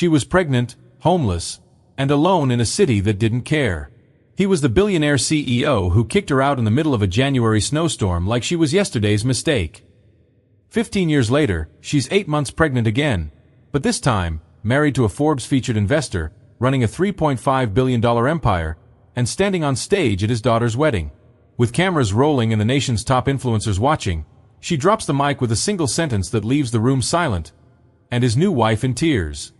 She was pregnant, homeless, and alone in a city that didn't care. He was the billionaire CEO who kicked her out in the middle of a January snowstorm like she was yesterday's mistake. 15 years later, she's 8 months pregnant again, but this time, married to a Forbes-featured investor, running a $3.5 billion empire, and standing on stage at his daughter's wedding. With cameras rolling and the nation's top influencers watching, she drops the mic with a single sentence that leaves the room silent, and his new wife in tears.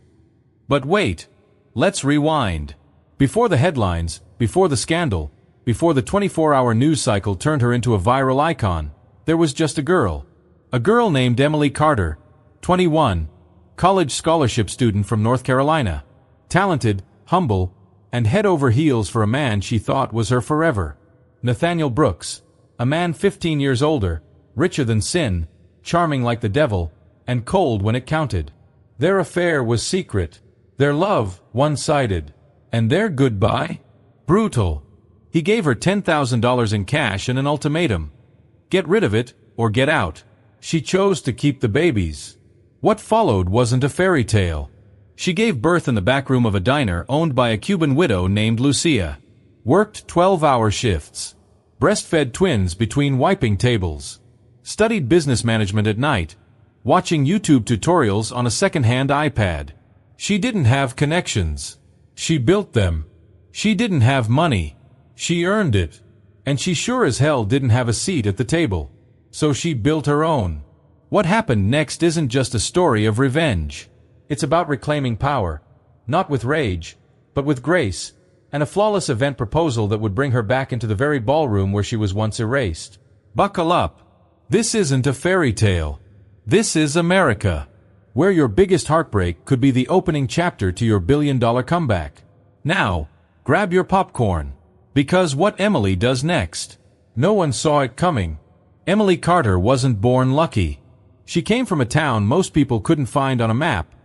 But wait, let's rewind. Before the headlines, before the scandal, before the 24-hour news cycle turned her into a viral icon, there was just a girl. A girl named Emily Carter, 21, college scholarship student from North Carolina. Talented, humble, and head over heels for a man she thought was her forever. Nathaniel Brooks, a man 15 years older, richer than sin, charming like the devil, and cold when it counted. Their affair was secret, their love one-sided, and their goodbye? Brutal. He gave her $10,000 in cash and an ultimatum. Get rid of it, or get out. She chose to keep the babies. What followed wasn't a fairy tale. She gave birth in the back room of a diner owned by a Cuban widow named Lucia. Worked 12-hour shifts. Breastfed twins between wiping tables. Studied business management at night. Watching YouTube tutorials on a second-hand iPad. She didn't have connections. She built them. She didn't have money. She earned it. And she sure as hell didn't have a seat at the table. So she built her own. What happened next isn't just a story of revenge. It's about reclaiming power, not with rage, but with grace, and a flawless event proposal that would bring her back into the very ballroom where she was once erased. Buckle up. This isn't a fairy tale. This is America, where your biggest heartbreak could be the opening chapter to your billion-dollar comeback. Now, grab your popcorn, because what Emily does next, no one saw it coming. Emily Carter wasn't born lucky. She came from a town most people couldn't find on a map.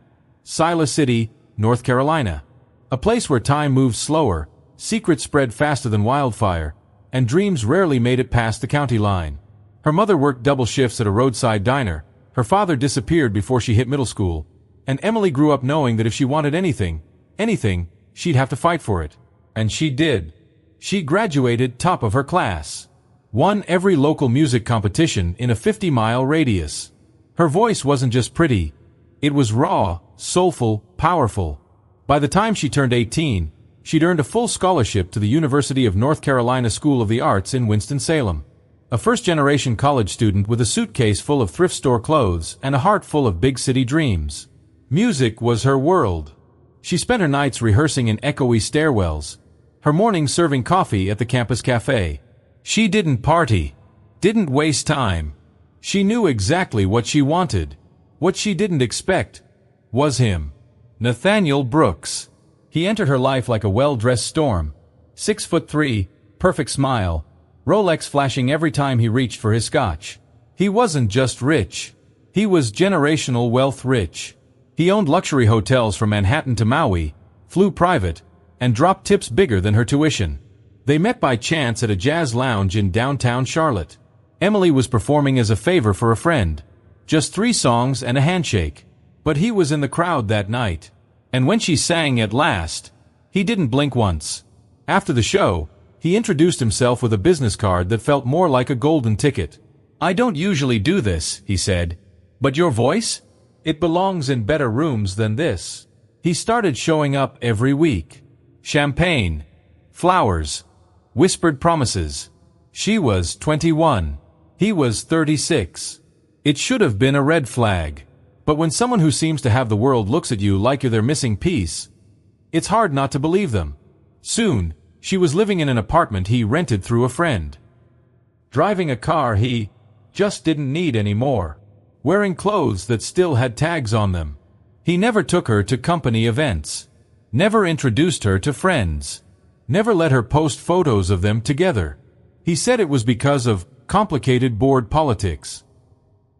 Siler City, North Carolina. A place where time moved slower, secrets spread faster than wildfire, and dreams rarely made it past the county line. Her mother worked double shifts at a roadside diner, her father disappeared before she hit middle school, and Emily grew up knowing that if she wanted anything, she'd have to fight for it. And she did. She graduated top of her class. Won every local music competition in a 50-mile radius. Her voice wasn't just pretty, it was raw, soulful, powerful. By the time she turned 18, she'd earned a full scholarship to the University of North Carolina School of the Arts in Winston-Salem. A first-generation college student with a suitcase full of thrift store clothes and a heart full of big city dreams. Music was her world. She spent her nights rehearsing in echoey stairwells, her mornings serving coffee at the campus cafe. She didn't party, didn't waste time. She knew exactly what she wanted. What she didn't expect was him. Nathaniel Brooks. He entered her life like a well-dressed storm. 6'3", perfect smile, Rolex flashing every time he reached for his scotch. He wasn't just rich. He was generational wealth rich. He owned luxury hotels from Manhattan to Maui, flew private, and dropped tips bigger than her tuition. They met by chance at a jazz lounge in downtown Charlotte. Emily was performing as a favor for a friend. Just 3 songs and a handshake. But he was in the crowd that night. And when she sang at last, he didn't blink once. After the show, he introduced himself with a business card that felt more like a golden ticket. "I don't usually do this," he said. "But your voice? It belongs in better rooms than this." He started showing up every week. Champagne. Flowers. Whispered promises. She was 21. He was 36. It should have been a red flag. But when someone who seems to have the world looks at you like you're their missing piece, it's hard not to believe them. Soon, she was living in an apartment he rented through a friend. Driving a car he just didn't need anymore. Wearing clothes that still had tags on them. He never took her to company events. Never introduced her to friends. Never let her post photos of them together. He said it was because of complicated board politics.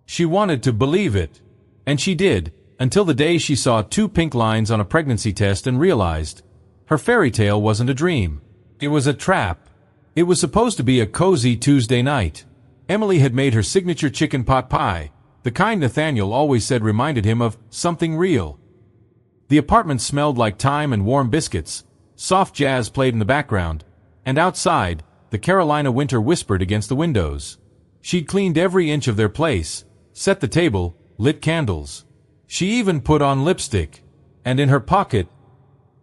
She wanted to believe it. And she did, until the day she saw 2 pink lines on a pregnancy test and realized her fairy tale wasn't a dream. It was a trap. It was supposed to be a cozy Tuesday night. Emily had made her signature chicken pot pie, the kind Nathaniel always said reminded him of something real. The apartment smelled like thyme and warm biscuits, soft jazz played in the background, and outside, the Carolina winter whispered against the windows. She'd cleaned every inch of their place, set the table, lit candles. She even put on lipstick. And in her pocket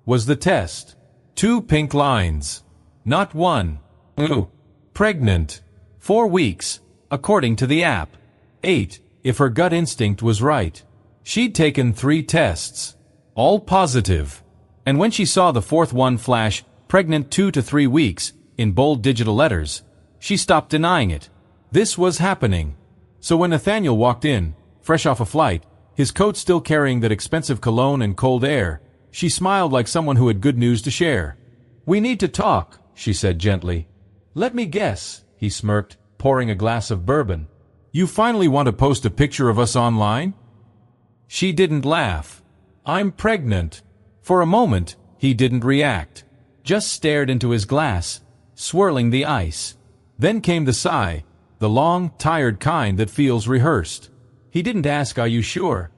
was the test. 2 pink lines. Not one. Ooh. Pregnant. 4 weeks, according to the app. 8, if her gut instinct was right. She'd taken 3 tests. All positive. And when she saw the 4th one flash, pregnant 2 to 3 weeks, in bold digital letters, she stopped denying it. This was happening. So when Nathaniel walked in, fresh off a flight, his coat still carrying that expensive cologne and cold air, she smiled like someone who had good news to share. "We need to talk," she said gently. "Let me guess," he smirked, pouring a glass of bourbon. "You finally want to post a picture of us online?" She didn't laugh. "I'm pregnant." For a moment, he didn't react. Just stared into his glass, swirling the ice. Then came the sigh, the long, tired kind that feels rehearsed. He didn't ask, "Are you sure?"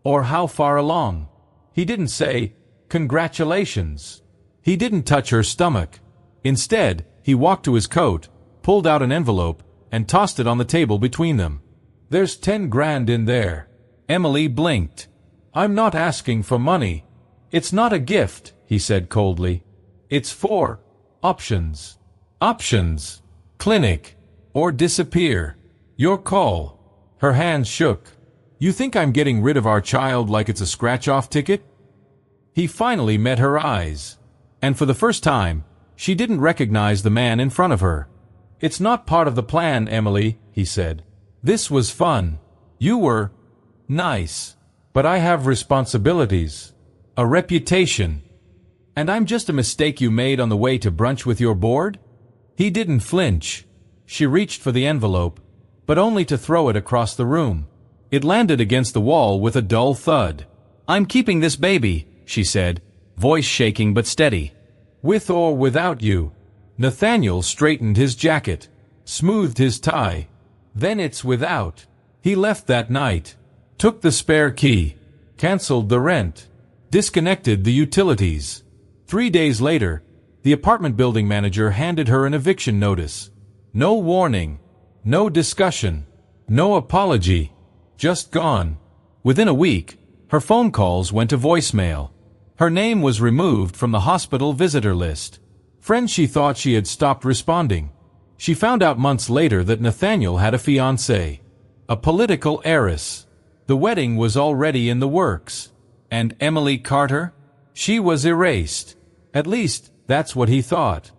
Or "How far along?" He didn't say, "Congratulations." He didn't touch her stomach. Instead, he walked to his coat, pulled out an envelope, and tossed it on the table between them. "There's 10 grand in there." Emily blinked. "I'm not asking for money." "It's not a gift," he said coldly. "It's for options." "Options. Clinic. Or disappear. Your call." Her hands shook. "You think I'm getting rid of our child like it's a scratch-off ticket?" He finally met her eyes. And for the first time, she didn't recognize the man in front of her. "It's not part of the plan, Emily," he said. "This was fun. You were nice. But I have responsibilities. A reputation. And I'm just a mistake you made on the way to brunch with your board?" He didn't flinch. She reached for the envelope, but only to throw it across the room. It landed against the wall with a dull thud. "I'm keeping this baby," she said, voice shaking but steady. "With or without you." Nathaniel straightened his jacket, smoothed his tie. "Then it's without." He left that night, took the spare key, canceled the rent, disconnected the utilities. 3 days later, the apartment building manager handed her an eviction notice. No warning, no discussion, no apology, just gone. Within a week, her phone calls went to voicemail. Her name was removed from the hospital visitor list. Friends she thought she had stopped responding. She found out months later that Nathaniel had a fiancée, a political heiress. The wedding was already in the works. And Emily Carter? She was erased. At least, that's what he thought.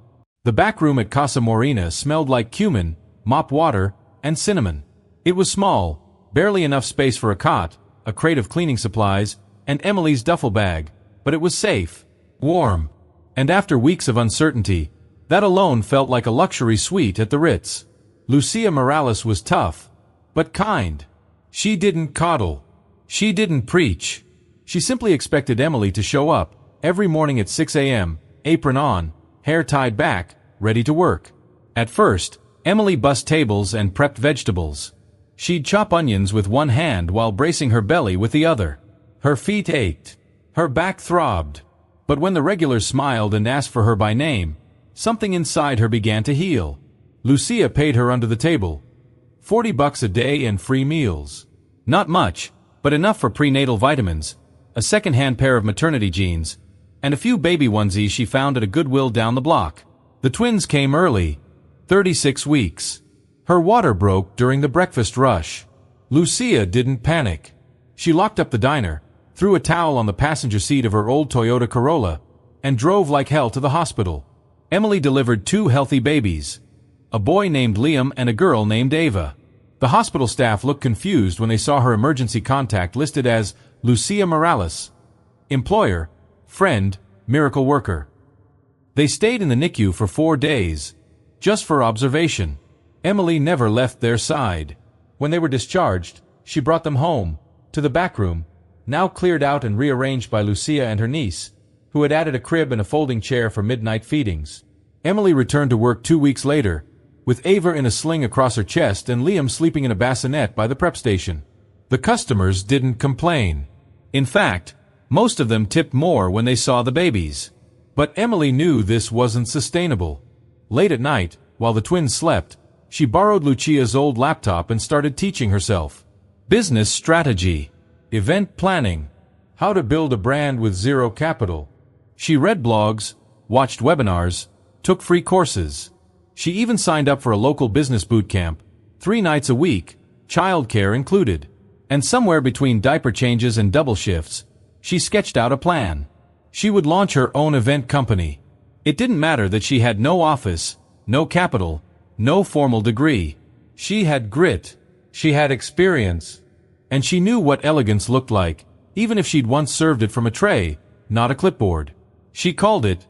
The back room at Casa Morena smelled like cumin, mop water, and cinnamon. It was small, barely enough space for a cot, a crate of cleaning supplies, and Emily's duffel bag, but it was safe, warm. And after weeks of uncertainty, that alone felt like a luxury suite at the Ritz. Lucia Morales was tough, but kind. She didn't coddle. She didn't preach. She simply expected Emily to show up, every morning at 6 a.m., apron on, hair tied back, ready to work. At first, Emily bussed tables and prepped vegetables. She'd chop onions with one hand while bracing her belly with the other. Her feet ached. Her back throbbed. But when the regulars smiled and asked for her by name, something inside her began to heal. Lucia paid her under the table. $40 a day and free meals. Not much, but enough for prenatal vitamins, a second-hand pair of maternity jeans, and a few baby onesies she found at a Goodwill down the block. The twins came early, 36 weeks. Her water broke during the breakfast rush. Lucia didn't panic. She locked up the diner, threw a towel on the passenger seat of her old Toyota Corolla, and drove like hell to the hospital. Emily delivered 2 healthy babies, a boy named Liam and a girl named Ava. The hospital staff looked confused when they saw her emergency contact listed as Lucia Morales. Employer, friend, miracle worker. They stayed in the NICU for 4 days, just for observation. Emily never left their side. When they were discharged, she brought them home, to the back room, now cleared out and rearranged by Lucia and her niece, who had added a crib and a folding chair for midnight feedings. Emily returned to work 2 weeks later, with Ava in a sling across her chest and Liam sleeping in a bassinet by the prep station. The customers didn't complain. In fact, Most of them tipped more when they saw the babies. But Emily knew this wasn't sustainable. Late at night, while the twins slept, she borrowed Lucia's old laptop and started teaching herself business strategy, event planning, how to build a brand with zero capital. She read blogs, watched webinars, took free courses. She even signed up for a local business boot camp, 3 nights a week, childcare included. And somewhere between diaper changes and double shifts, she sketched out a plan. She would launch her own event company. It didn't matter that she had no office, no capital, no formal degree. She had grit. She had experience. And she knew what elegance looked like, even if she'd once served it from a tray, not a clipboard. She called it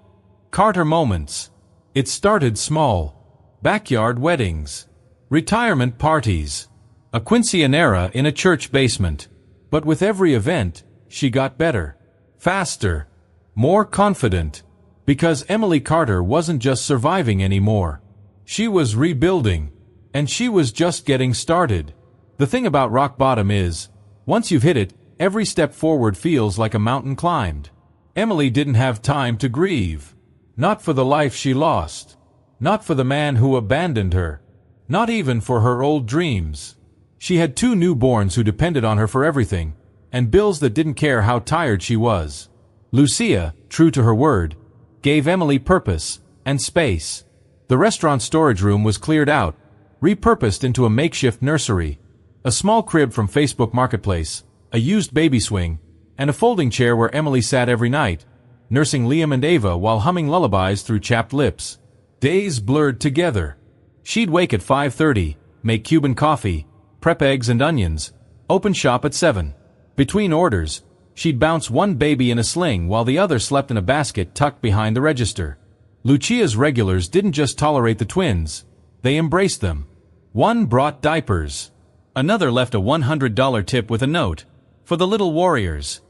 Carter Moments. It started small. Backyard weddings. Retirement parties. A quinceañera in a church basement. But with every event, she got better. Faster. More confident. Because Emily Carter wasn't just surviving anymore. She was rebuilding. And she was just getting started. The thing about rock bottom is, once you've hit it, every step forward feels like a mountain climbed. Emily didn't have time to grieve. Not for the life she lost. Not for the man who abandoned her. Not even for her old dreams. She had 2 newborns who depended on her for everything, and bills that didn't care how tired she was. Lucia, true to her word, gave Emily purpose and space. The restaurant storage room was cleared out, repurposed into a makeshift nursery, a small crib from Facebook Marketplace, a used baby swing, and a folding chair where Emily sat every night, nursing Liam and Ava while humming lullabies through chapped lips. Days blurred together. She'd wake at 5:30, make Cuban coffee, prep eggs and onions, open shop at 7. Between orders, she'd bounce one baby in a sling while the other slept in a basket tucked behind the register. Lucia's regulars didn't just tolerate the twins, they embraced them. One brought diapers. Another left a $100 tip with a note, "For the little warriors."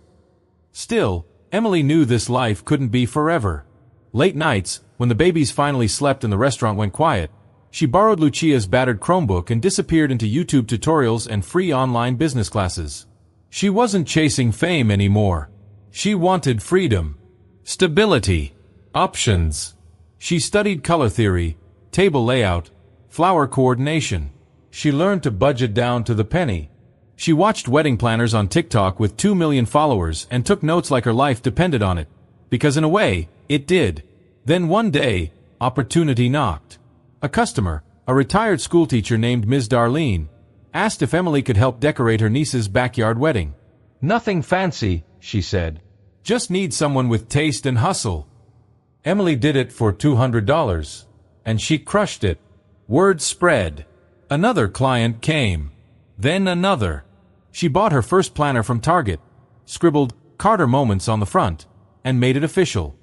Still, Emily knew this life couldn't be forever. Late nights, when the babies finally slept and the restaurant went quiet, she borrowed Lucia's battered Chromebook and disappeared into YouTube tutorials and free online business classes. She wasn't chasing fame anymore. She wanted freedom, stability, options. She studied color theory, table layout, flower coordination. She learned to budget down to the penny. She watched wedding planners on TikTok with 2 million followers and took notes like her life depended on it. Because in a way, it did. Then one day, opportunity knocked. A customer, a retired schoolteacher named Ms. Darlene, asked if Emily could help decorate her niece's backyard wedding. "Nothing fancy," she said. "Just need someone with taste and hustle." Emily did it for $200. And she crushed it. Word spread. Another client came. Then another. She bought her first planner from Target, scribbled Carter Moments on the front, and made it official.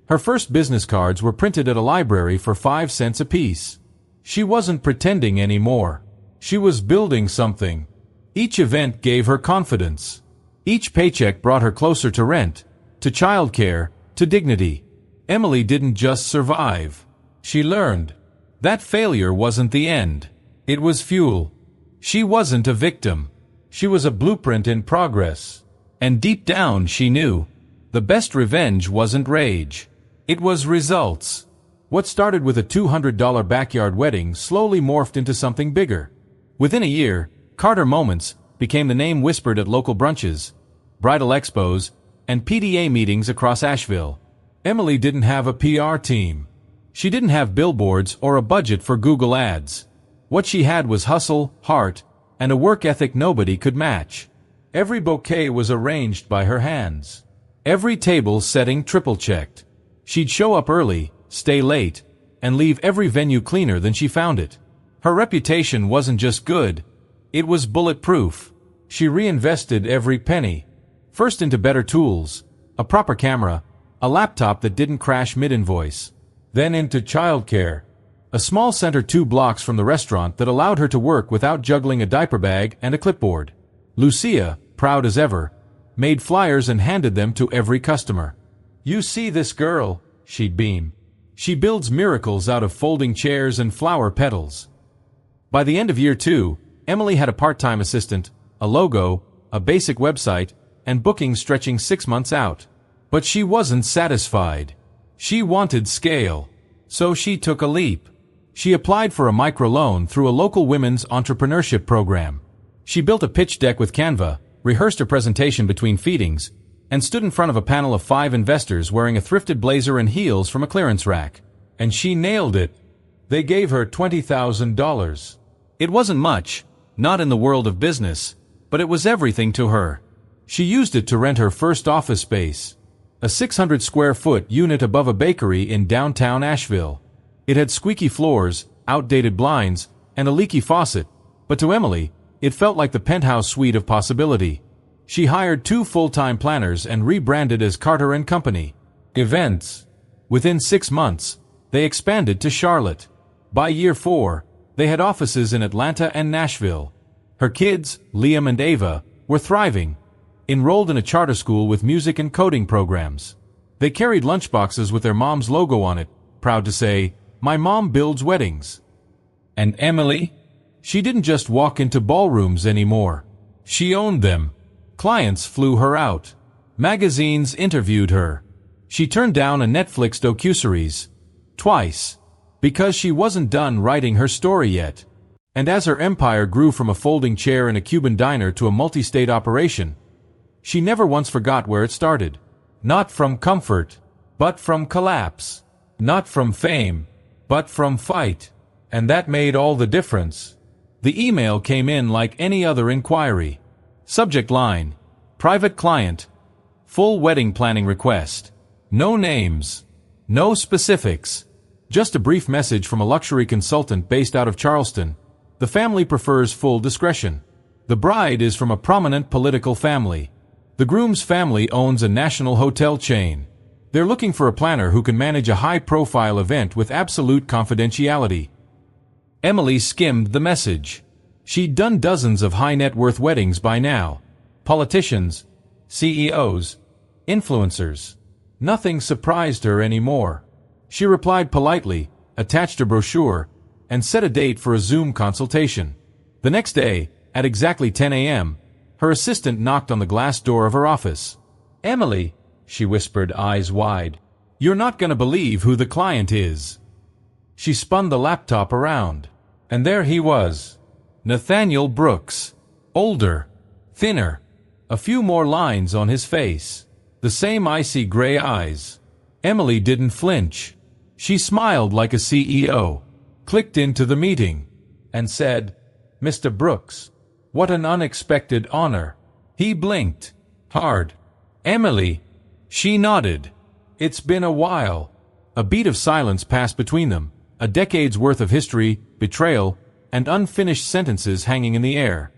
Her first business cards were printed at a library for 5 cents apiece. She wasn't pretending anymore. She was building something. Each event gave her confidence. Each paycheck brought her closer to rent, to childcare, to dignity. Emily didn't just survive. She learned. That failure wasn't the end. It was fuel. She wasn't a victim. She was a blueprint in progress. And deep down she knew, the best revenge wasn't rage. It was results. What started with a $200 backyard wedding slowly morphed into something bigger. Within a year, Carter Moments became the name whispered at local brunches, bridal expos, and PDA meetings across Asheville. Emily didn't have a PR team. She didn't have billboards or a budget for Google ads. What she had was hustle, heart, and a work ethic nobody could match. Every bouquet was arranged by her hands. Every table setting triple-checked. She'd show up early, stay late, and leave every venue cleaner than she found it. Her reputation wasn't just good, it was bulletproof. She reinvested every penny. First into better tools, a proper camera, a laptop that didn't crash mid-invoice. Then into childcare. A small center 2 blocks from the restaurant that allowed her to work without juggling a diaper bag and a clipboard. Lucia, proud as ever, made flyers and handed them to every customer. "You see this girl," she'd beam. "She builds miracles out of folding chairs and flower petals." By the end of year 2, Emily had a part-time assistant, a logo, a basic website, and bookings stretching 6 months out. But she wasn't satisfied. She wanted scale. So she took a leap. She applied for a microloan through a local women's entrepreneurship program. She built a pitch deck with Canva, rehearsed a presentation between feedings, and stood in front of a panel of 5 investors wearing a thrifted blazer and heels from a clearance rack. And she nailed it. They gave her $20,000. It wasn't much, not in the world of business, but it was everything to her. She used it to rent her first office space, a 600-square-foot unit above a bakery in downtown Asheville. It had squeaky floors, outdated blinds, and a leaky faucet, but to Emily, it felt like the penthouse suite of possibility. She hired 2 full-time planners and rebranded as Carter & Company Events. Within 6 months, they expanded to Charlotte. By year 4, they had offices in Atlanta and Nashville. Her kids, Liam and Ava, were thriving, enrolled in a charter school with music and coding programs. They carried lunchboxes with their mom's logo on it, proud to say, "My mom builds weddings." And Emily? She didn't just walk into ballrooms anymore. She owned them. Clients flew her out. Magazines interviewed her. She turned down a Netflix docuseries. Twice. Because she wasn't done writing her story yet. And as her empire grew from a folding chair in a Cuban diner to a multi-state operation, she never once forgot where it started. Not from comfort, but from collapse. Not from fame, but from fight. And that made all the difference. The email came in like any other inquiry. Subject line: Private client. Full wedding planning request. No names. No specifics. Just a brief message from a luxury consultant based out of Charleston. The family prefers full discretion. The bride is from a prominent political family. The groom's family owns a national hotel chain. They're looking for a planner who can manage a high-profile event with absolute confidentiality. Emily skimmed the message. She'd done dozens of high-net-worth weddings by now. Politicians, CEOs, influencers. Nothing surprised her anymore. She replied politely, attached a brochure, and set a date for a Zoom consultation. The next day, at exactly 10 a.m., her assistant knocked on the glass door of her office. "Emily," she whispered, eyes wide, "you're not going to believe who the client is." She spun the laptop around, and there he was. Nathaniel Brooks. Older. Thinner. A few more lines on his face. The same icy gray eyes. Emily didn't flinch. She smiled like a CEO, clicked into the meeting, and said, "Mr. Brooks, what an unexpected honor." He blinked. Hard. "Emily." She nodded. "It's been a while." A beat of silence passed between them, a decade's worth of history, betrayal, and unfinished sentences hanging in the air.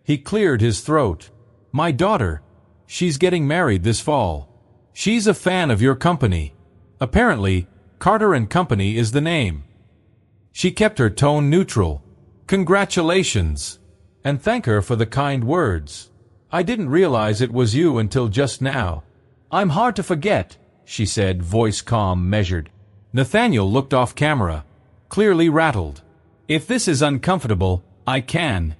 He cleared his throat. "My daughter. She's getting married this fall. She's a fan of your company. Apparently, Carter & Company is the name." She kept her tone neutral. "Congratulations. And thank her for the kind words. I didn't realize it was you until just now." "I'm hard to forget," she said, voice calm, measured. Nathaniel looked off camera, clearly rattled. "If this is uncomfortable, I can."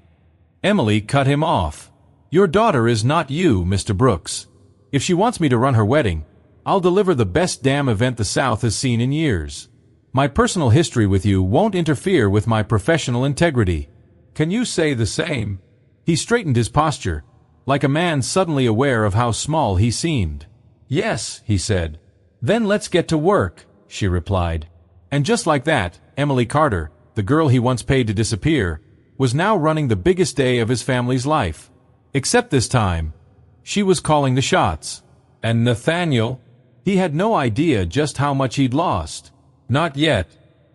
Emily cut him off. "Your daughter is not you, Mr. Brooks. If she wants me to run her wedding, I'll deliver the best damn event the South has seen in years. My personal history with you won't interfere with my professional integrity. Can you say the same?" He straightened his posture, like a man suddenly aware of how small he seemed. "Yes," he said. "Then let's get to work," she replied. And just like that, Emily Carter, the girl he once paid to disappear, was now running the biggest day of his family's life. Except this time, she was calling the shots. And Nathaniel? He had no idea just how much he'd lost. Not yet.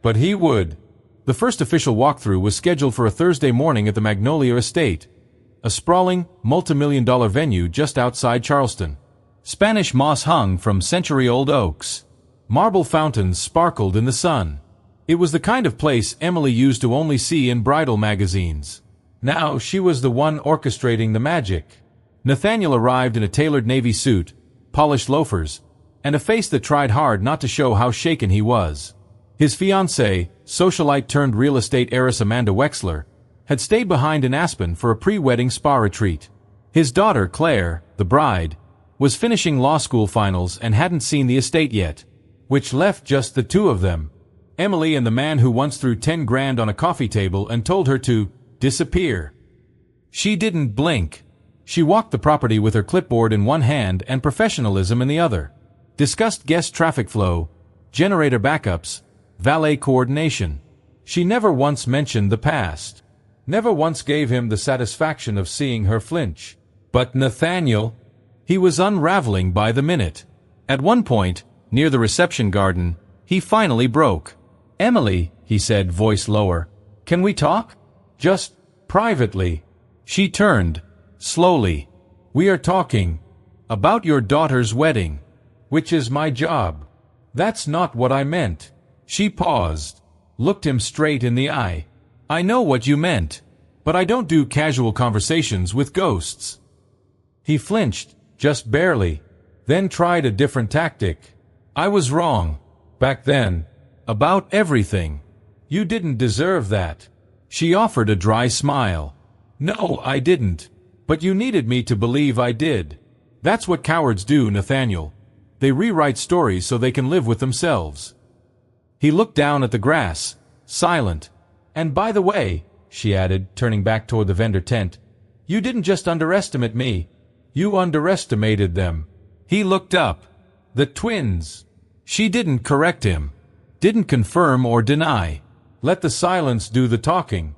But he would. The first official walkthrough was scheduled for a Thursday morning at the Magnolia Estate, a sprawling, multi-million-dollar venue just outside Charleston. Spanish moss hung from century-old oaks. Marble fountains sparkled in the sun. It was the kind of place Emily used to only see in bridal magazines. Now she was the one orchestrating the magic. Nathaniel arrived in a tailored navy suit, polished loafers, and a face that tried hard not to show how shaken he was. His fiancée, socialite-turned-real estate heiress Amanda Wexler, had stayed behind in Aspen for a pre-wedding spa retreat. His daughter, Claire, the bride, was finishing law school finals and hadn't seen the estate yet, which left just the two of them, Emily and the man who once threw 10 grand on a coffee table and told her to disappear. She didn't blink. She walked the property with her clipboard in one hand and professionalism in the other, discussed guest traffic flow, generator backups, valet coordination. She never once mentioned the past. Never once gave him the satisfaction of seeing her flinch. But Nathaniel, he was unraveling by the minute. At one point, near the reception garden, he finally broke. "Emily," he said, voice lower, "can we talk? Just privately." She turned, slowly. "We are talking about your daughter's wedding, which is my job." "That's not what I meant." She paused, looked him straight in the eye. "I know what you meant, but I don't do casual conversations with ghosts." He flinched, just barely, then tried a different tactic. "I was wrong, back then, about everything. You didn't deserve that." She offered a dry smile. "No, I didn't, but you needed me to believe I did. That's what cowards do, Nathaniel. They rewrite stories so they can live with themselves." He looked down at the grass, silent. "And by the way," she added, turning back toward the vendor tent, "you didn't just underestimate me. You underestimated them." He looked up. The twins. She didn't correct him. Didn't confirm or deny. Let the silence do the talking.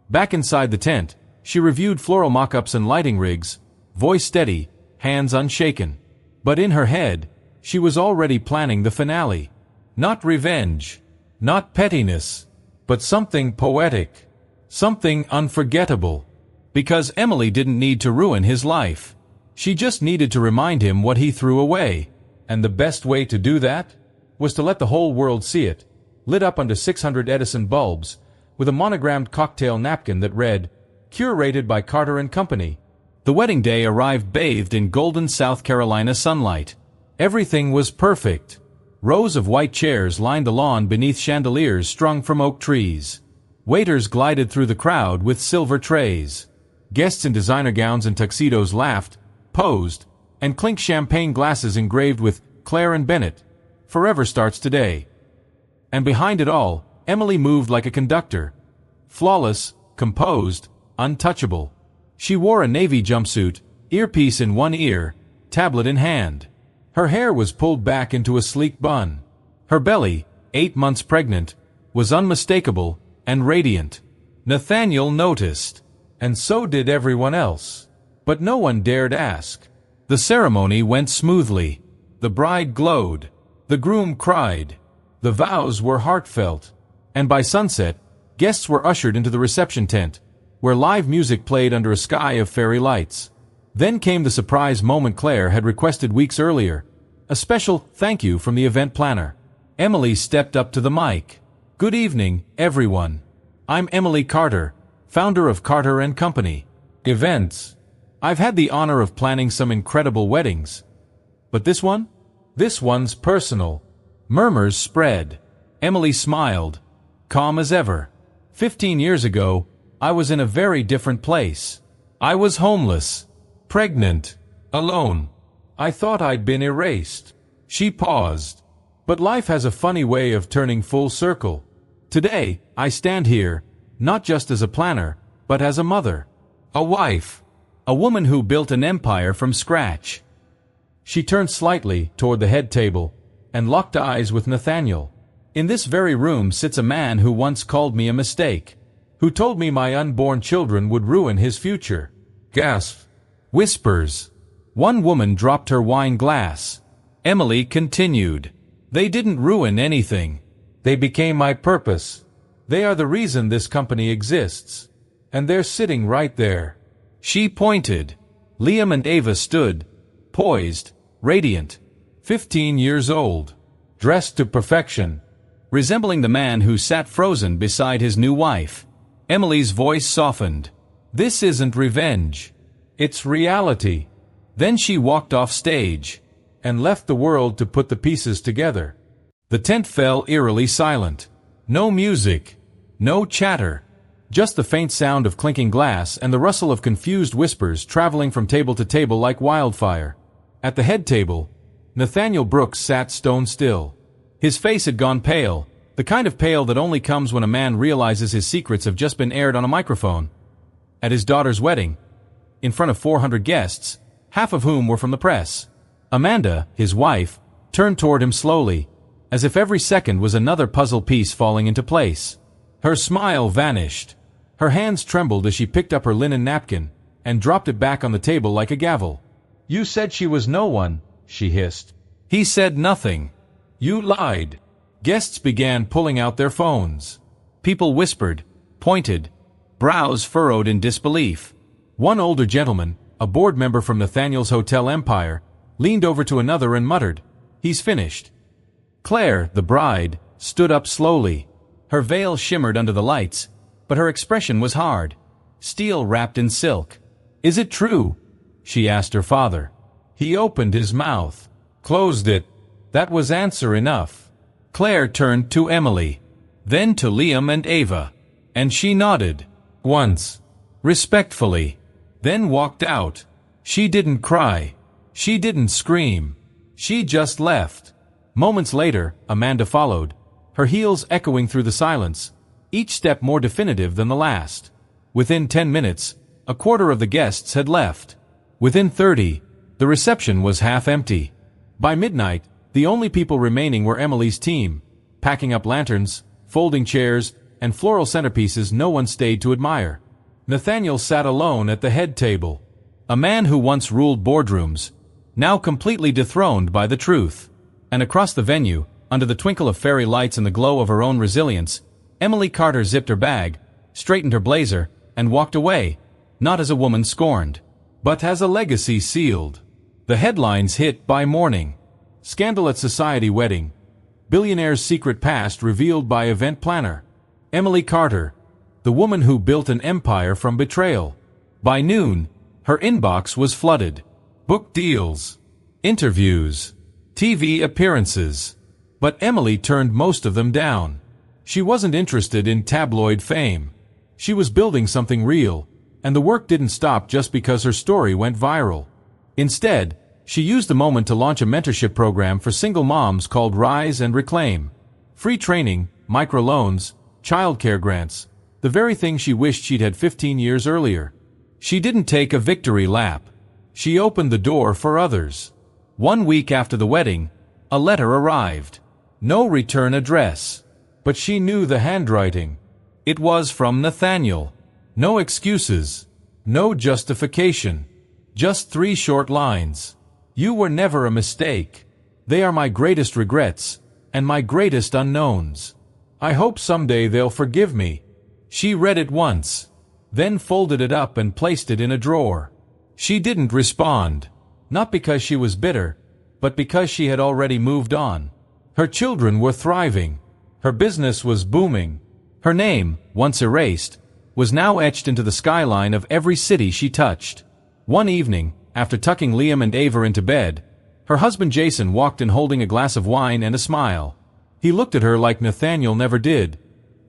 Back inside the tent, she reviewed floral mock-ups and lighting rigs, voice steady, hands unshaken. But in her head, she was already planning the finale. Not revenge, not pettiness, but something poetic, something unforgettable. Because Emily didn't need to ruin his life. She just needed to remind him what he threw away. And the best way to do that was to let the whole world see it, lit up under 600 Edison bulbs, with a monogrammed cocktail napkin that read, "Curated by Carter & Company." The wedding day arrived bathed in golden South Carolina sunlight. Everything was perfect. Rows of white chairs lined the lawn beneath chandeliers strung from oak trees. Waiters glided through the crowd with silver trays. Guests in designer gowns and tuxedos laughed, posed, and clinked champagne glasses engraved with "Claire and Bennett, forever starts today." And behind it all, Emily moved like a conductor. Flawless, composed, untouchable. She wore a navy jumpsuit, earpiece in one ear, tablet in hand. Her hair was pulled back into a sleek bun. Her belly, 8 months pregnant, was unmistakable and radiant. Nathaniel noticed, and so did everyone else. But no one dared ask. The ceremony went smoothly. The bride glowed. The groom cried. The vows were heartfelt. And by sunset, guests were ushered into the reception tent, where live music played under a sky of fairy lights. Then came the surprise moment Claire had requested weeks earlier, a special thank you from the event planner. Emily stepped up to the mic. "Good evening, everyone. I'm Emily Carter, founder of Carter & Company Events. I've had the honor of planning some incredible weddings. But this one's personal." Murmurs spread. Emily smiled, calm as ever. 15 years ago, I was in a very different place. I was homeless, pregnant, alone. I thought I'd been erased. She paused. But life has a funny way of turning full circle. Today, I stand here, not just as a planner, but as a mother, a wife, a woman who built an empire from scratch. She turned slightly toward the head table and locked eyes with Nathaniel. "In this very room sits a man who once called me a mistake, who told me my unborn children would ruin his future." Gasp. Whispers. One woman dropped her wine glass. Emily continued. "They didn't ruin anything. They became my purpose. They are the reason this company exists. And they're sitting right there." She pointed. Liam and Ava stood, poised, radiant, 15 years old, dressed to perfection, resembling the man who sat frozen beside his new wife. Emily's voice softened. "This isn't revenge. It's reality." Then she walked off stage and left the world to put the pieces together. The tent fell eerily silent. No music, no chatter, Just the faint sound of clinking glass and the rustle of confused whispers traveling from table to table like wildfire. At the head table, Nathaniel Brooks sat stone still. His face had gone pale, the kind of pale that only comes when a man realizes his secrets have just been aired on a microphone. At his daughter's wedding, in front of 400 guests, half of whom were from the press, Amanda, his wife, turned toward him slowly, as if every second was another puzzle piece falling into place. Her smile vanished. Her hands trembled as she picked up her linen napkin and dropped it back on the table like a gavel. "You said she was no one," she hissed. He said nothing. "You lied." Guests began pulling out their phones. People whispered, pointed, brows furrowed in disbelief. One older gentleman, a board member from Nathaniel's hotel empire, leaned over to another and muttered, "He's finished." Claire, the bride, stood up slowly. Her veil shimmered under the lights, but her expression was hard, steel wrapped in silk. "Is it true?" she asked her father. He opened his mouth, closed it. That was answer enough. Claire turned to Emily, then to Liam and Ava, and she nodded, once, respectfully, then walked out. She didn't cry. She didn't scream. She just left. Moments later, Amanda followed, her heels echoing through the silence, each step more definitive than the last. Within 10 minutes, a quarter of the guests had left. Within 30, the reception was half empty. By midnight, the only people remaining were Emily's team, packing up lanterns, folding chairs, and floral centerpieces no one stayed to admire. Nathaniel sat alone at the head table. A man who once ruled boardrooms, now completely dethroned by the truth. And across the venue, under the twinkle of fairy lights and the glow of her own resilience, Emily Carter zipped her bag, straightened her blazer, and walked away, not as a woman scorned, but as a legacy sealed. The headlines hit by morning. Scandal at society wedding. Billionaire's secret past revealed by event planner. Emily Carter, the woman who built an empire from betrayal. By noon, her inbox was flooded. Book deals, interviews, TV appearances. But Emily turned most of them down. She wasn't interested in tabloid fame. She was building something real, and the work didn't stop just because her story went viral. Instead, she used the moment to launch a mentorship program for single moms called Rise and Reclaim. Free training, microloans, childcare grants, the very thing she wished she'd had 15 years earlier. She didn't take a victory lap. She opened the door for others. 1 week after the wedding, a letter arrived. No return address. But she knew the handwriting. It was from Nathaniel. No excuses. No justification. Just 3 short lines. "You were never a mistake. They are my greatest regrets, and my greatest unknowns. I hope someday they'll forgive me." She read it once, then folded it up and placed it in a drawer. She didn't respond, not because she was bitter, but because she had already moved on. Her children were thriving. Her business was booming. Her name, once erased, was now etched into the skyline of every city she touched. One evening, after tucking Liam and Ava into bed, her husband Jason walked in holding a glass of wine and a smile. He looked at her like Nathaniel never did,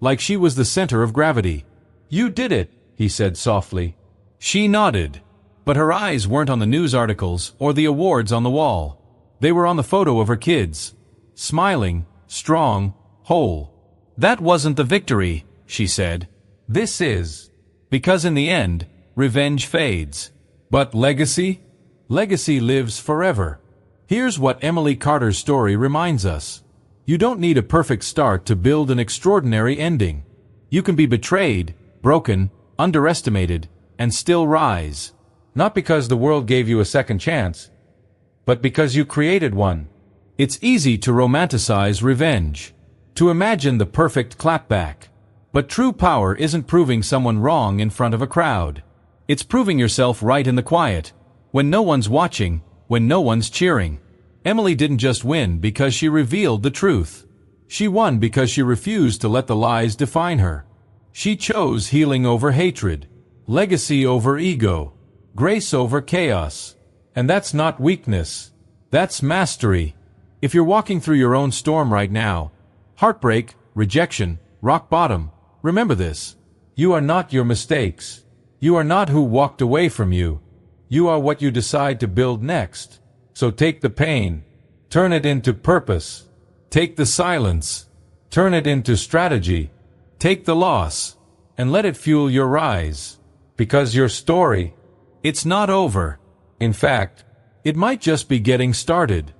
like she was the center of gravity. "You did it," he said softly. She nodded, but her eyes weren't on the news articles or the awards on the wall. They were on the photo of her kids, smiling, strong, whole. "That wasn't the victory," she said. "This is." Because in the end, revenge fades. But legacy? Legacy lives forever. Here's what Emily Carter's story reminds us. You don't need a perfect start to build an extraordinary ending. You can be betrayed, broken, underestimated, and still rise. Not because the world gave you a second chance, but because you created one. It's easy to romanticize revenge, to imagine the perfect clapback. But true power isn't proving someone wrong in front of a crowd. It's proving yourself right in the quiet, when no one's watching, when no one's cheering. Emily didn't just win because she revealed the truth. She won because she refused to let the lies define her. She chose healing over hatred, legacy over ego, grace over chaos. And that's not weakness. That's mastery. If you're walking through your own storm right now, heartbreak, rejection, rock bottom, remember this. You are not your mistakes. You are not who walked away from you. You are what you decide to build next. So take the pain, turn it into purpose. Take the silence, turn it into strategy. Take the loss, and let it fuel your rise. Because your story, it's not over. In fact, it might just be getting started.